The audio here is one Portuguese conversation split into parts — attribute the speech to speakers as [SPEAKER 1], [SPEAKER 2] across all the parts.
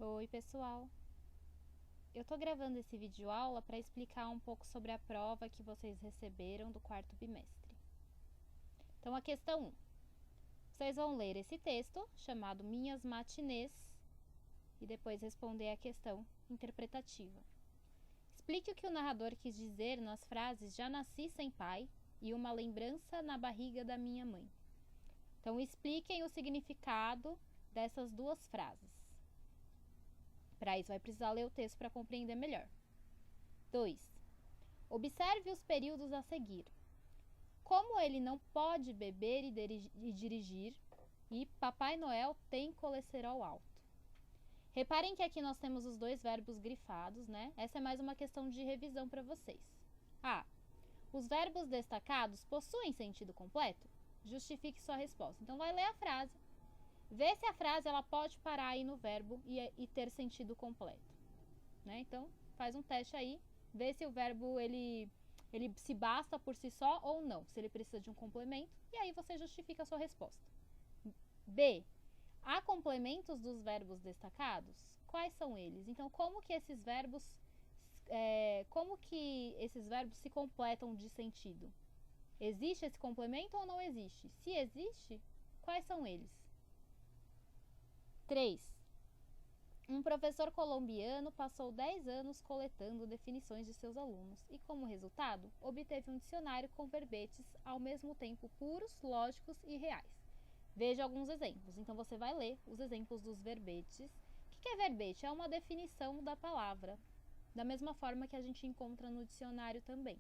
[SPEAKER 1] Oi, pessoal! Eu tô gravando esse vídeo aula para explicar um pouco sobre a prova que vocês receberam do quarto bimestre. Então, a questão 1. Vocês vão ler esse texto, chamado Minhas Matinês, e depois responder a questão interpretativa. Explique o que o narrador quis dizer nas frases "Já nasci sem pai" e "Uma lembrança na barriga da minha mãe". Então, expliquem o significado dessas duas frases. Para isso, vai precisar ler o texto para compreender melhor. 2. Observe os períodos a seguir. Como ele não pode beber e dirigir, e Papai Noel tem colesterol alto. Reparem que aqui nós temos os dois verbos grifados, né? Essa é mais uma questão de revisão para vocês. A. Os verbos destacados possuem sentido completo? Justifique sua resposta. Então, vai ler a frase. Vê se a frase ela pode parar aí no verbo e ter sentido completo, né? Então, faz um teste aí, vê se o verbo ele se basta por si só ou não, se ele precisa de um complemento, e aí você justifica a sua resposta. B. Há complementos dos verbos destacados? Quais são eles? Então, como que esses verbos se completam de sentido? Existe esse complemento ou não existe? Se existe, quais são eles? 3. Um professor colombiano passou 10 anos coletando definições de seus alunos e, como resultado, obteve um dicionário com verbetes ao mesmo tempo puros, lógicos e reais. Veja alguns exemplos. Então, você vai ler os exemplos dos verbetes. O que é verbete? É uma definição da palavra, da mesma forma que a gente encontra no dicionário também.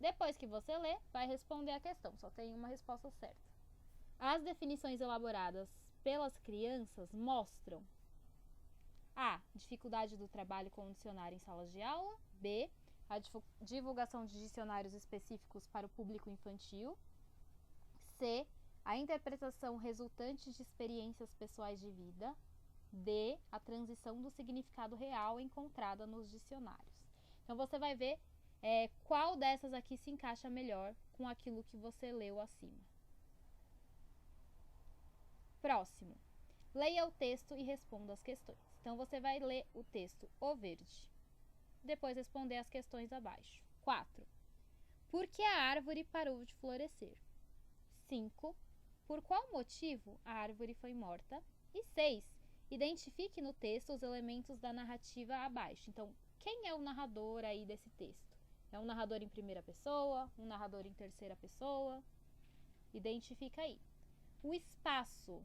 [SPEAKER 1] Depois que você ler, vai responder a questão. Só tem uma resposta certa. As definições elaboradas pelas crianças mostram: A. Dificuldade do trabalho com o dicionário em salas de aula. B. A divulgação de dicionários específicos para o público infantil. C. A interpretação resultante de experiências pessoais de vida. D. A transição do significado real encontrada nos dicionários. Então, você vai ver qual dessas aqui se encaixa melhor com aquilo que você leu acima. Próximo. Leia o texto e responda as questões. Então, você vai ler o texto O Verde. Depois responder as questões abaixo. 4. Por que a árvore parou de florescer? 5. Por qual motivo a árvore foi morta? E 6. Identifique no texto os elementos da narrativa abaixo. Então, quem é o narrador aí desse texto? É um narrador em primeira pessoa? Um narrador em terceira pessoa? Identifica aí. O espaço.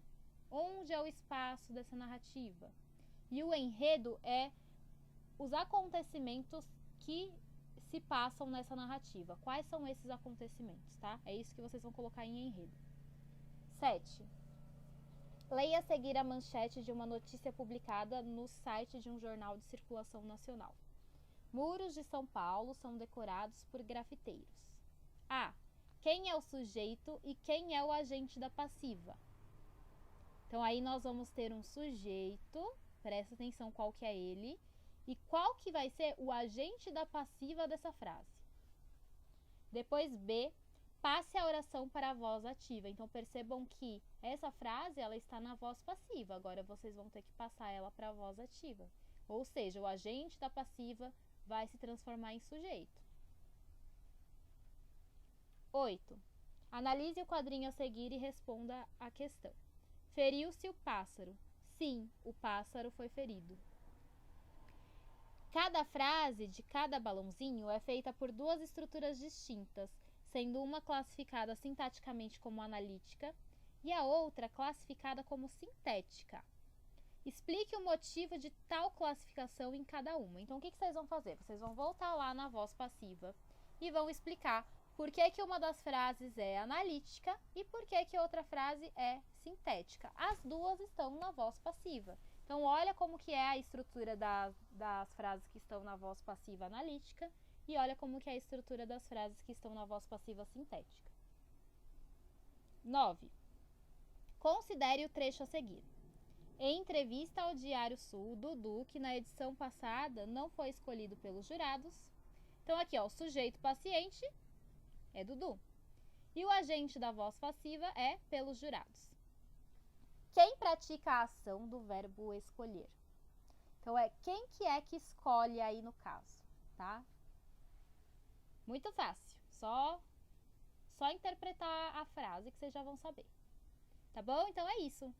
[SPEAKER 1] Onde é o espaço dessa narrativa? E o enredo é os acontecimentos que se passam nessa narrativa. Quais são esses acontecimentos, tá? É isso que vocês vão colocar em enredo. 7. Leia a seguir a manchete de uma notícia publicada no site de um jornal de circulação nacional. Muros de São Paulo são decorados por grafiteiros. A. Quem é o sujeito e quem é o agente da passiva? Então, aí nós vamos ter um sujeito, presta atenção qual que é ele, e qual que vai ser o agente da passiva dessa frase. Depois, B, passe a oração para a voz ativa. Então, percebam que essa frase, ela está na voz passiva, agora vocês vão ter que passar ela para a voz ativa. Ou seja, o agente da passiva vai se transformar em sujeito. 8. Analise o quadrinho a seguir e responda a questão. Feriu-se o pássaro? Sim, o pássaro foi ferido. Cada frase de cada balãozinho é feita por duas estruturas distintas, sendo uma classificada sintaticamente como analítica e a outra classificada como sintética. Explique o motivo de tal classificação em cada uma. Então, o que vocês vão fazer? Vocês vão voltar lá na voz passiva e vão explicar por que uma das frases é analítica e por que outra frase é sintética. As duas estão na voz passiva. Então, olha como que é a estrutura das frases que estão na voz passiva analítica e olha como que é a estrutura das frases que estão na voz passiva sintética. 9. Considere o trecho a seguir. Em entrevista ao Diário Sul, Dudu, que na edição passada não foi escolhido pelos jurados. Então, aqui, ó, o sujeito paciente é Dudu. E o agente da voz passiva é pelos jurados. Quem pratica a ação do verbo escolher? Então, quem que é que escolhe aí no caso, tá? Muito fácil. Só interpretar a frase que vocês já vão saber. Tá bom? Então é isso.